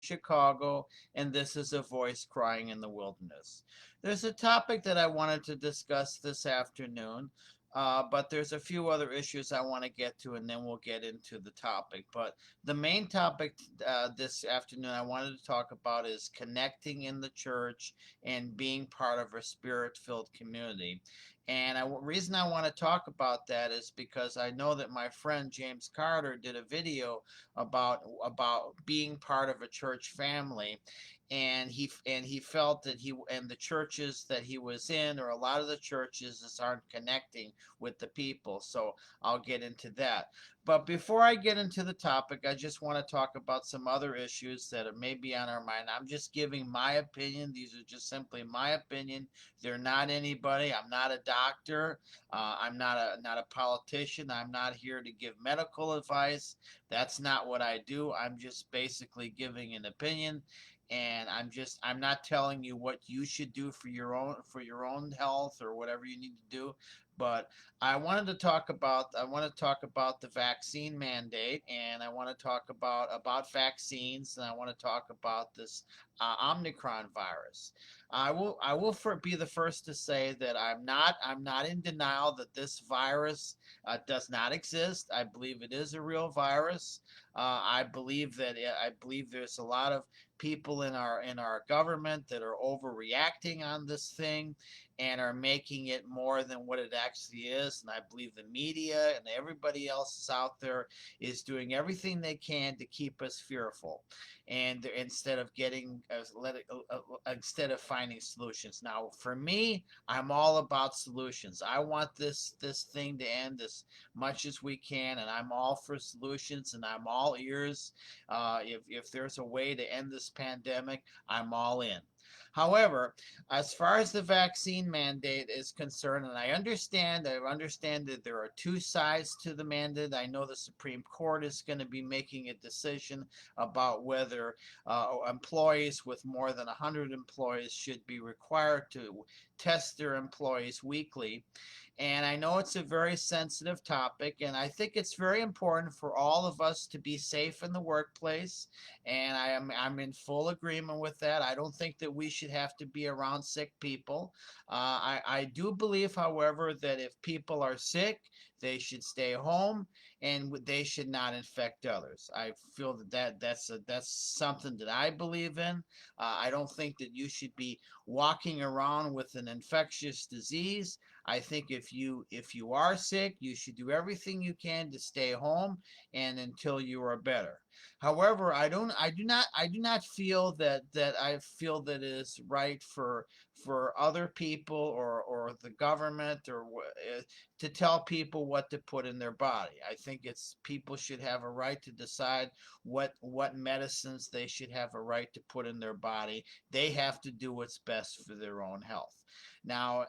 Chicago, and this is a voice crying in the wilderness. There's a topic that I wanted to discuss this afternoon, but there's a few other issues I want to get to, and then we'll get into the topic. But the main topic this afternoon I wanted to talk about is connecting in the church and being part of a spirit filled community. And the reason I want to talk about that is because I know that my friend James Carter did a video about being part of a church family, and he felt that he and the churches that he was in, or a lot of the churches, just aren't connecting with the people. So I'll get into that. But before I get into the topic, I just want to talk about some other issues that may be on our mind. I'm just giving my opinion. These are just simply my opinion. They're not anybody. I'm not a doctor. I'm not a politician. I'm not here to give medical advice. That's not what I do. I'm just basically giving an opinion, and I'm not telling you what you should do for your own health or whatever you need to do. But I want to talk about the vaccine mandate, and I want to talk about vaccines, and I want to talk about this Omicron virus. Be the first to say that I'm not in denial that this virus does not exist. I believe it is a real virus. I believe there's a lot of people in our government that are overreacting on this thing and are making it more than what it actually is. And I believe the media and everybody else out there is doing everything they can to keep us fearful, and instead of instead of finding solutions. Now, for me, I'm all about solutions. I want this thing to end as much as we can, and I'm all for solutions, and I'm all ears. If there's a way to end this pandemic, I'm all in. However, as far as the vaccine mandate is concerned, and I understand that there are two sides to the mandate. I know the Supreme Court is going to be making a decision about whether employees with more than 100 employees should be required to test their employees weekly. And I know it's a very sensitive topic, and I think it's very important for all of us to be safe in the workplace. And I'm in full agreement with that. I don't think that we should have to be around sick people. I do believe, however, that if people are sick, they should stay home and they should not infect others. I feel that's something that I believe in. I don't think that you should be walking around with an infectious disease. I think if you are sick, you should do everything you can to stay home and until you are better. However, I do not feel that it is right for other people or the government to tell people what to put in their body. I think it's people should have a right to decide what medicines they should have a right to put in their body. They have to do what's best for their own health. Now,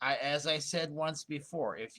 as I said once before, if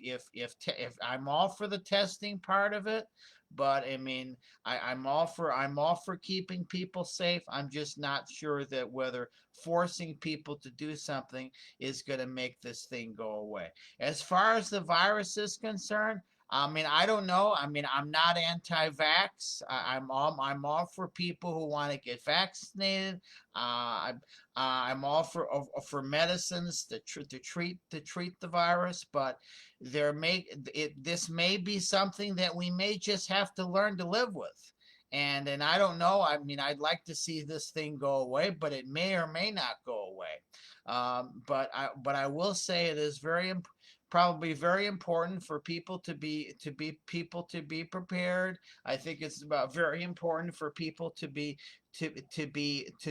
I'm all for the testing part of it, but I mean, I'm all for keeping people safe. I'm just not sure that whether forcing people to do something is going to make this thing go away. As far as the virus is concerned, I mean, I don't know. I mean, I'm not anti-vax. I'm all for people who want to get vaccinated. I'm all for medicines to treat the virus, but this may be something that we may just have to learn to live with. And I don't know. I mean, I'd like to see this thing go away, but it may or may not go away. But I will say it is probably very important for people to be prepared. I think it's about very important for people to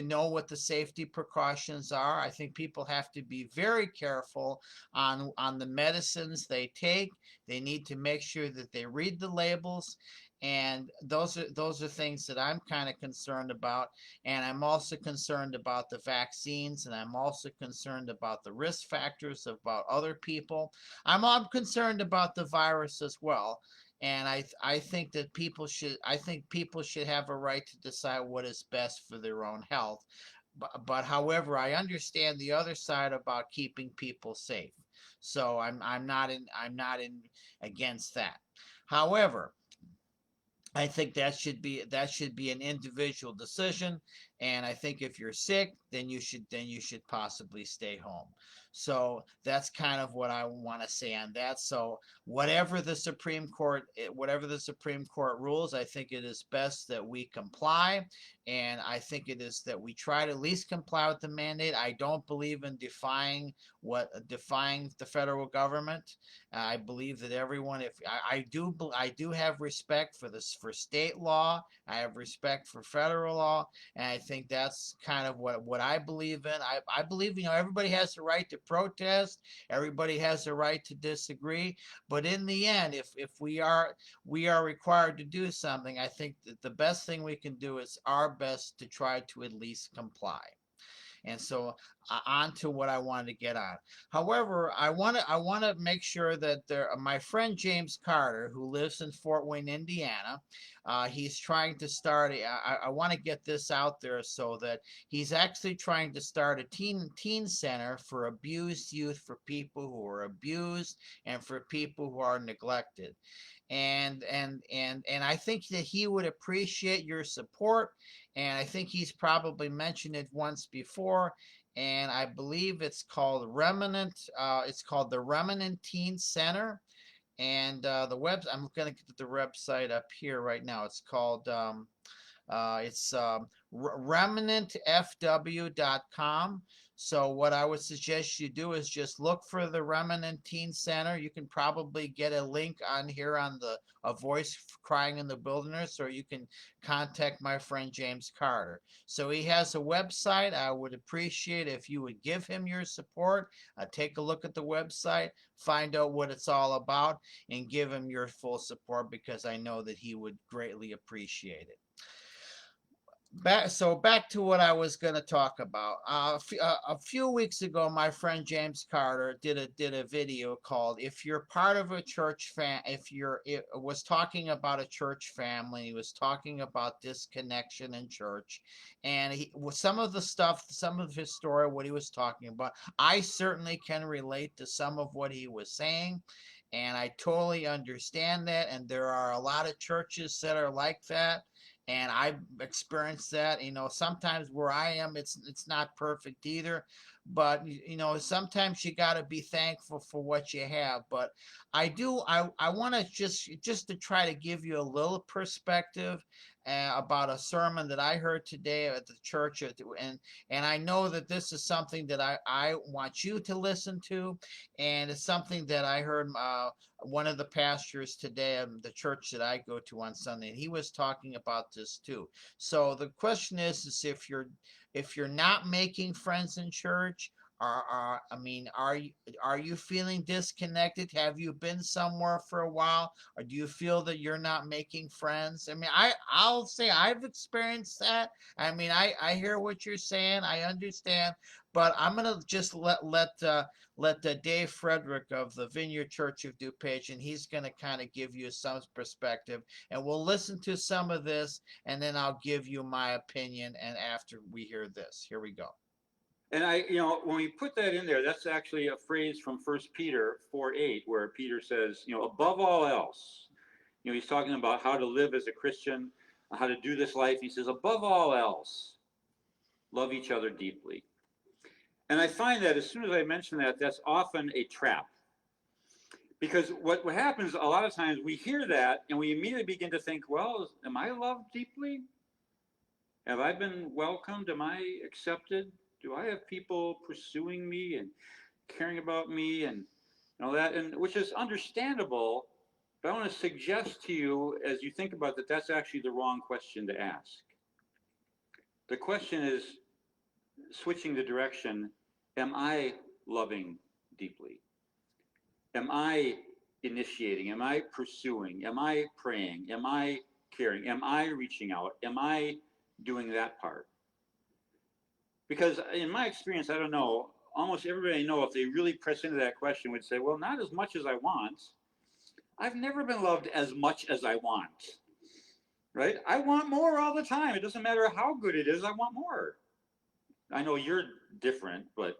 know what the safety precautions are. I think people have to be very careful on the medicines they take. They need to make sure that they read the labels, and those are things that I'm kind of concerned about. And I'm also concerned about the vaccines, and I'm also concerned about the risk factors about other people. I'm concerned about the virus as well. And I think that people should have a right to decide what is best for their own health. But however, I understand the other side about keeping people safe. So I'm not in against that. However, I think that should be an individual decision, and I think if you're sick, then you should possibly stay home. So that's kind of what I want to say on that. So whatever the Supreme Court rules, I think it is best that we comply, and I think it is that we try to at least comply with the mandate. I don't believe in defying the federal government. I believe that everyone, if I do have respect for this for state law. I have respect for federal law, and I think that's kind of what I believe in. I believe everybody has the right to protest. Everybody has the right to disagree. But in the end, if we are required to do something, I think that the best thing we can do is our best to try to at least comply. And so on to what I wanted to get on. However, I want to make sure that my friend James Carter, who lives in Fort Wayne, Indiana, he's trying to start. I want to get this out there so that he's actually trying to start a teen center for abused youth, for people who are abused and for people who are neglected. And I think that he would appreciate your support, and I think he's probably mentioned it once before, and I believe it's called the Remnant Teen Center, and I'm going to get the website up here right now. It's called it's remnantfw.com. So what I would suggest you do is just look for the Remnant Teen Center. You can probably get a link on here on the A Voice Crying in the Wilderness, or you can contact my friend James Carter. So he has a website. I would appreciate if you would give him your support. Take a look at the website, find out what it's all about, and give him your full support, because I know that he would greatly appreciate it. Back to what I was going to talk about. A few weeks ago, my friend James Carter did a video called "If You're Part of a Church Fan." If you're it was talking about a church family, he was talking about disconnection in church, and some of the stuff, some of his story, what he was talking about, I certainly can relate to some of what he was saying. And I totally understand that. And there are a lot of churches that are like that, and I've experienced that. Sometimes where I am, it's not perfect either, but sometimes you got to be thankful for what you have. But I want to just to try to give you a little perspective about a sermon that I heard today at the church, and I know that this is something that I want you to listen to, and it's something that I heard one of the pastors today at the church that I go to on Sunday, and he was talking about this too. So the question is if you're not making friends in church, I mean, are you feeling disconnected? Have you been somewhere for a while, or do you feel that you're not making friends? I mean, I'll say I've experienced that. I mean, I hear what you're saying. I understand, but I'm gonna just let Dave Frederick of the Vineyard Church of DuPage, and he's going to kind of give you some perspective. And we'll listen to some of this, and then I'll give you my opinion. And after we hear this, here we go. And when we put that in there, that's actually a phrase from 1 Peter 4:8, where Peter says, above all else, he's talking about how to live as a Christian, how to do this life. He says, above all else, love each other deeply. And I find that as soon as I mention that, that's often a trap. Because what happens a lot of times, we hear that and we immediately begin to think, well, am I loved deeply? Have I been welcomed? Am I accepted? Do I have people pursuing me and caring about me and all that? And which is understandable, but I want to suggest to you, as you think about that, that's actually the wrong question to ask. The question is switching the direction. Am I loving deeply? Am I initiating? Am I pursuing? Am I praying? Am I caring? Am I reaching out? Am I doing that part? Because in my experience, I don't know, almost everybody I know, if they really press into that question, would say, well, not as much as I want. I've never been loved as much as I want, right? I want more all the time. It doesn't matter how good it is, I want more. I know you're different, but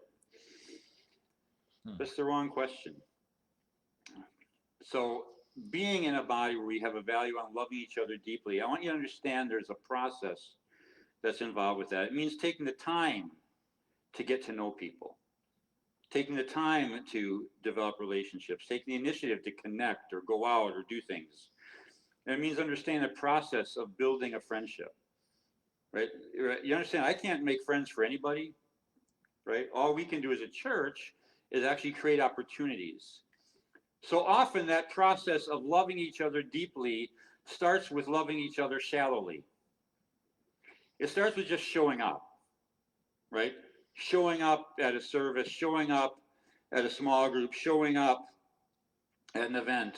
that's the wrong question. So being in a body where we have a value on loving each other deeply, I want you to understand there's a process that's involved with that. It means taking the time to get to know people, taking the time to develop relationships, taking the initiative to connect or go out or do things. And it means understanding the process of building a friendship, right? You understand, I can't make friends for anybody, right? All we can do as a church is actually create opportunities. So often that process of loving each other deeply starts with loving each other shallowly. It starts with just showing up, right? Showing up at a service, showing up at a small group, showing up at an event,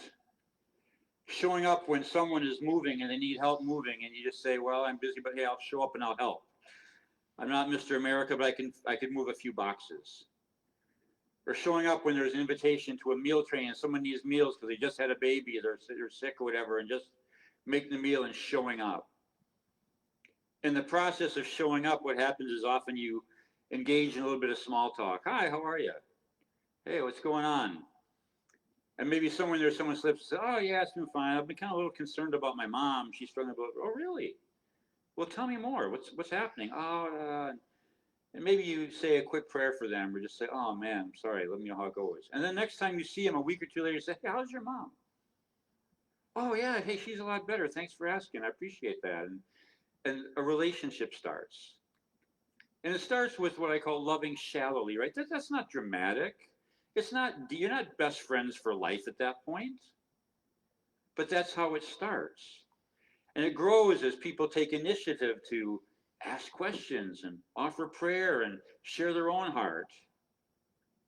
showing up when someone is moving and they need help moving, and you just say, well, I'm busy, but hey, I'll show up and I'll help. I'm not Mr. America, but I can move a few boxes. Or showing up when there's an invitation to a meal train and someone needs meals because they just had a baby, they're sick or whatever, and just making the meal and showing up. In the process of showing up, what happens is often you engage in a little bit of small talk. Hi, how are you? Hey, what's going on? And maybe somewhere in there, someone slips and says, oh, yeah, it's been fine. I've been kind of a little concerned about my mom. She's struggling about, oh, really? Well, tell me more. What's happening? And maybe you say a quick prayer for them or just say, oh, man, I'm sorry. Let me know how it goes. And then next time you see them a week or two later, you say, hey, how's your mom? Oh, yeah. Hey, she's a lot better. Thanks for asking. I appreciate that. And a relationship starts. And it starts with what I call loving shallowly, right? That's not dramatic. It's not, you're not best friends for life at that point. But that's how it starts. And it grows as people take initiative to ask questions and offer prayer and share their own heart.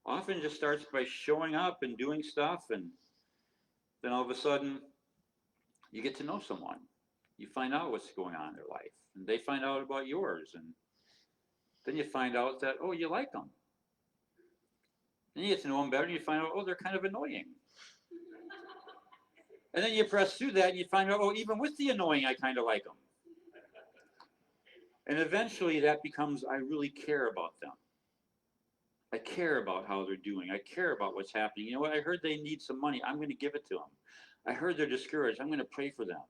Often just starts by showing up and doing stuff, and then all of a sudden you get to know someone. You find out what's going on in their life, and they find out about yours, and then you find out that, oh, you like them. Then you get to know them better, and you find out, oh, they're kind of annoying. And then you press through that, and you find out, oh, even with the annoying, I kind of like them. And eventually that becomes, I really care about them. I care about how they're doing. I care about what's happening. You know what? I heard they need some money. I'm going to give it to them. I heard they're discouraged. I'm going to pray for them.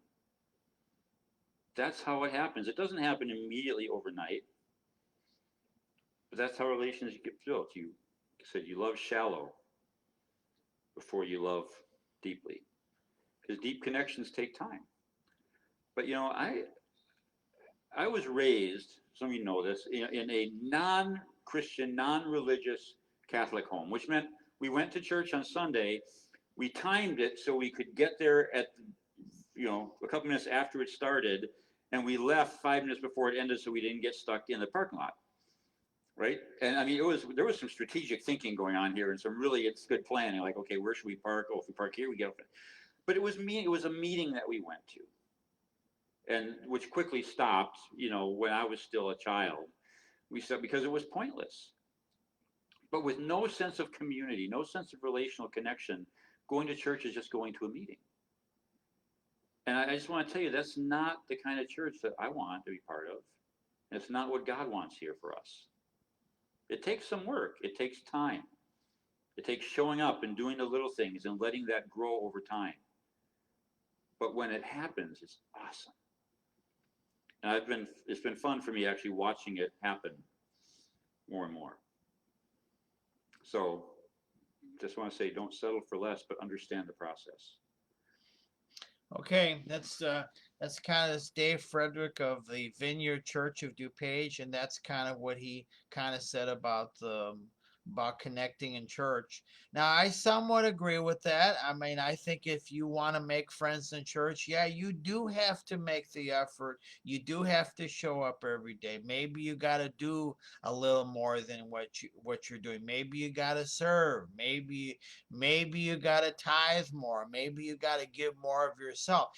That's how it happens. It doesn't happen immediately overnight. But that's how relationships get built. You said you love shallow before you love deeply. Because deep connections take time. But you know, I was raised, some of you know this, in a non-Christian, non-religious Catholic home, which meant we went to church on Sunday. We timed it so we could get there at, a couple minutes after it started, and we left 5 minutes before it ended so we didn't get stuck in the parking lot. Right? And I mean, there was some strategic thinking going on here and some really, it's good planning. Like, okay, where should we park? Oh, if we park here, we get up. But it was a meeting that we went to, and which quickly stopped, when I was still a child. We said, because it was pointless. But with no sense of community, no sense of relational connection, going to church is just going to a meeting. And I just want to tell you, that's not the kind of church that I want to be part of. And it's not what God wants here for us. It takes some work. It takes time. It takes showing up and doing the little things and letting that grow over time. But when it happens, it's awesome. And it's been fun for me actually watching it happen more and more. So just want to say, don't settle for less, but understand the process. Okay, that's kind of Dave Frederick of the Vineyard Church of DuPage, and that's kind of what he kind of said about connecting in church. Now, I somewhat agree with that. I mean, I think if you want to make friends in church, yeah, you do have to make the effort. You do have to show up every day. Maybe you got to do a little more than what you're doing. Maybe you got to serve. Maybe you got to tithe more. Maybe you got to give more of yourself.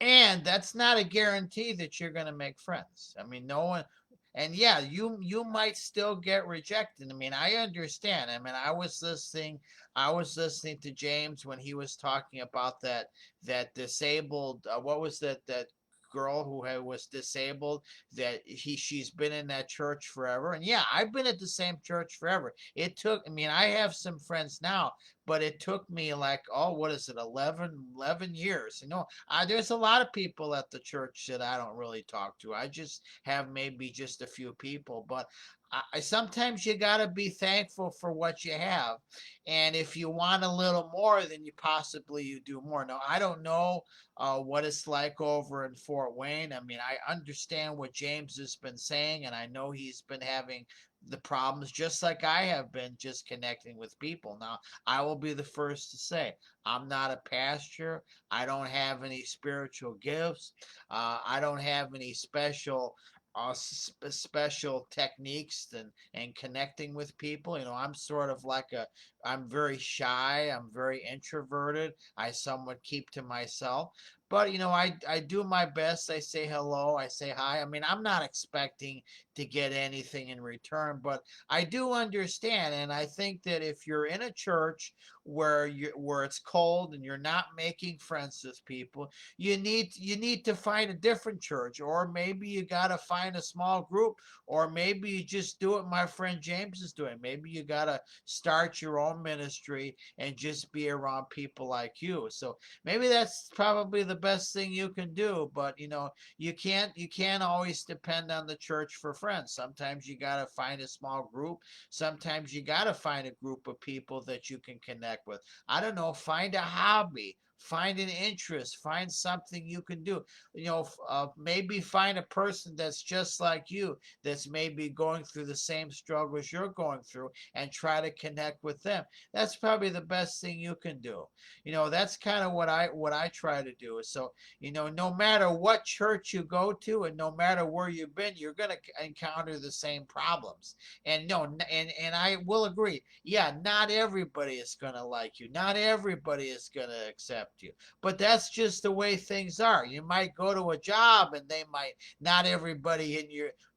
And that's not a guarantee that you're going to make friends. I mean, no one. And yeah, you might still get rejected. I mean, I understand. I mean, I was listening to James when he was talking about that disabled. What was that girl who was disabled, that she's been in that church forever. And yeah, I've been at the same church forever. It took, I mean, I have some friends now, but it took me like, oh, what is it, 11 years. There's a lot of people at the church that I don't really talk to. I just have maybe just a few people, but sometimes you got to be thankful for what you have. And if you want a little more, then you do more. Now, I don't know what it's like over in Fort Wayne. I mean, I understand what James has been saying, and I know he's been having the problems just like I have been, just connecting with people. Now, I will be the first to say, I'm not a pastor. I don't have any spiritual gifts. I don't have any special techniques and connecting with people. I'm sort of like I'm very shy. I'm very introverted. I somewhat keep to myself. But I do my best. I say hello. I say hi. I mean, I'm not expecting to get anything in return, but I do understand. And I think that if you're in a church where it's cold and you're not making friends with people, you need to find a different church, or maybe you got to find a small group, or maybe you just do what my friend James is doing. Maybe you got to start your own ministry and just be around people like you. So maybe that's probably the best thing you can do. But you can't always depend on the church for friends. Sometimes you got to find a small group. Sometimes you got to find a group of people that you can connect with. I don't know, find a hobby, find an interest, find something you can do. Maybe find a person that's just like you, that's maybe going through the same struggles you're going through, and try to connect with them. That's probably the best thing you can do. That's kind of what I try to do. So no matter what church you go to, and no matter where you've been, you're going to encounter the same problems. And no, and I will agree. Yeah, not everybody is going to like you. Not everybody is going to accept you. But that's just the way things are. You might go to a job, and not everybody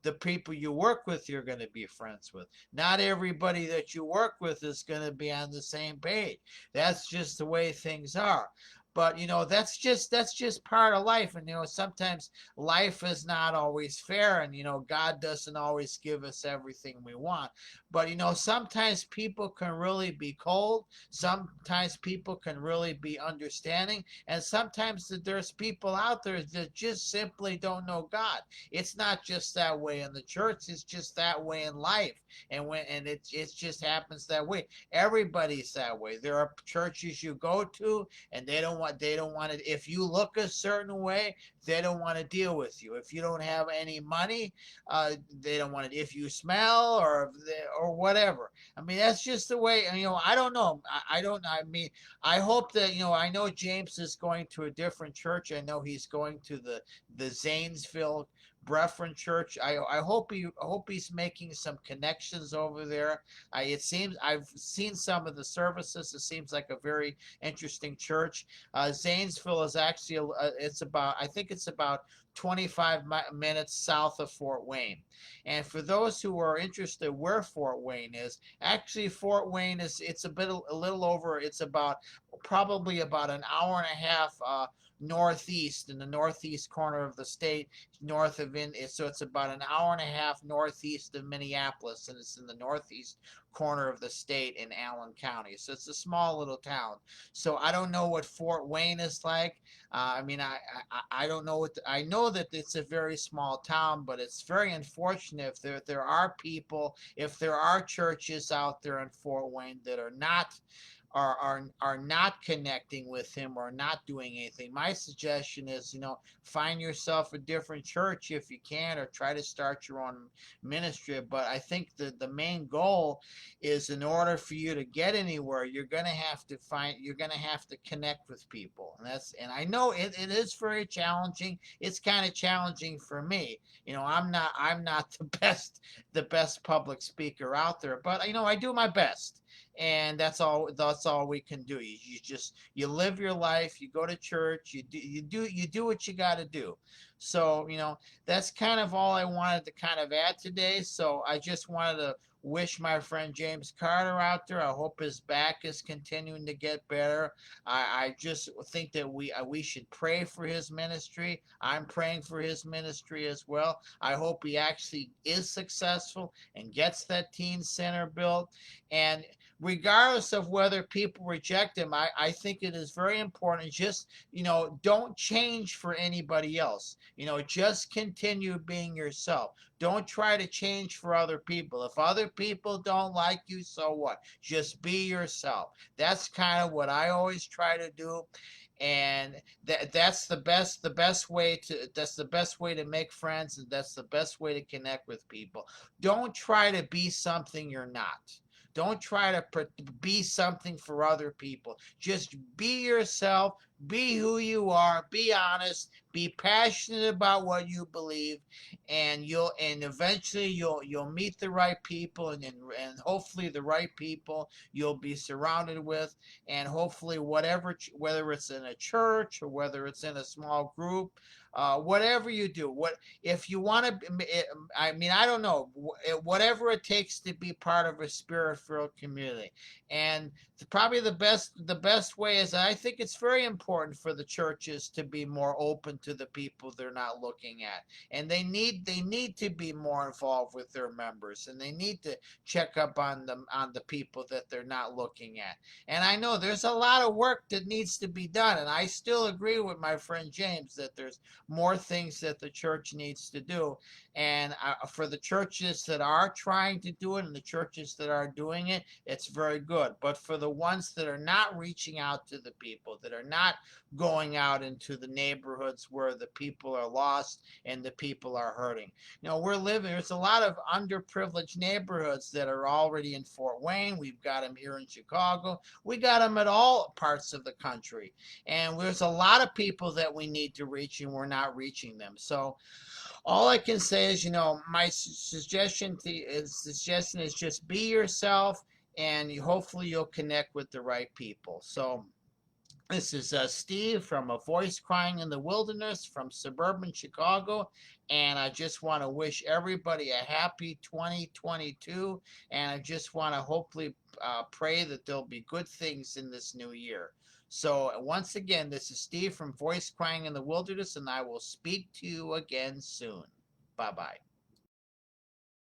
the people you work with, you're going to be friends with. Not everybody that you work with is going to be on the same page. That's just the way things are. But that's just part of life. And sometimes life is not always fair, and God doesn't always give us everything we want. But sometimes people can really be cold. Sometimes people can really be understanding, and sometimes there's people out there that just simply don't know God. It's not just that way in the church. It's just that way in life. And it just happens that way. Everybody's that way. There are churches you go to, and they don't want to, if you look a certain way, they don't want to deal with you. If you don't have any money, they don't want to, if you smell, or whatever. I mean, that's just the way. I don't know. I don't I mean, I hope that, I know James is going to a different church. I know he's going to the Zanesville Brethren Church. I hope he's making some connections over there. It seems, I've seen some of the services. It seems like a very interesting church. Zanesville is actually I think it's about 25 minutes south of Fort Wayne. And for those who are interested where Fort Wayne is, actually Fort Wayne it's a little over. It's probably about an hour and a half northeast, in the northeast corner of the state, north of so it's about an hour and a half northeast of Minneapolis, and it's in the northeast corner of the state in Allen County. So it's a small little town. So I don't know what Fort Wayne is like. I mean, I don't know I know that it's a very small town, but it's very unfortunate if if there are churches out there in Fort Wayne that are not connecting with him, or not doing anything. My suggestion is, find yourself a different church if you can, or try to start your own ministry. But I think the main goal is, in order for you to get anywhere, you're going to have to connect with people. And I know it is very challenging. It's kind of challenging for me. I'm not the best public speaker out there, but I do my best. And that's all we can do. You live your life, you go to church, you do what you got to do. So that's kind of all I wanted to kind of add today. So I just wanted to wish my friend James Carter out there. I hope his back is continuing to get better. I just think that we should pray for his ministry. I'm praying for his ministry as well. I hope he actually is successful and gets that teen center built. And regardless of whether people reject him, I think it is very important. Just, don't change for anybody else. Just continue being yourself. Don't try to change for other people. If other people don't like you, so what? Just be yourself. That's kind of what I always try to do. And that's the best way to make friends, and that's the best way to connect with people. Don't try to be something you're not. Don't try to be something for other people. Just be yourself. Be who you are. Be honest. Be passionate about what you believe, and eventually you'll meet the right people, and hopefully the right people you'll be surrounded with, and hopefully whether it's in a church or whether it's in a small group, whatever you do, what if you want to, I mean, I don't know, whatever it takes to be part of a spirit-filled community. And probably the best way is, I think it's very important for the churches to be more open to the people they're not looking at, and they need to be more involved with their members, and they need to check up on the people that they're not looking at. And I know there's a lot of work that needs to be done, and I still agree with my friend James that there's more things that the church needs to do. And for the churches that are trying to do it and the churches that are doing it, it's very good. But for the ones that are not reaching out to the people, that are not going out into the neighborhoods where the people are lost and the people are hurting. There's a lot of underprivileged neighborhoods that are already in Fort Wayne. We've got them here in Chicago. We got them at all parts of the country. And there's a lot of people that we need to reach, and we're not reaching them. So all I can say is, my suggestion is just be yourself, and hopefully you'll connect with the right people. So this is Steve from A Voice Crying in the Wilderness from suburban Chicago, and I just want to wish everybody a happy 2022, and I just want to hopefully pray that there'll be good things in this new year. So once again, this is Steve from Voice Crying in the Wilderness, and I will speak to you again soon. Bye-bye.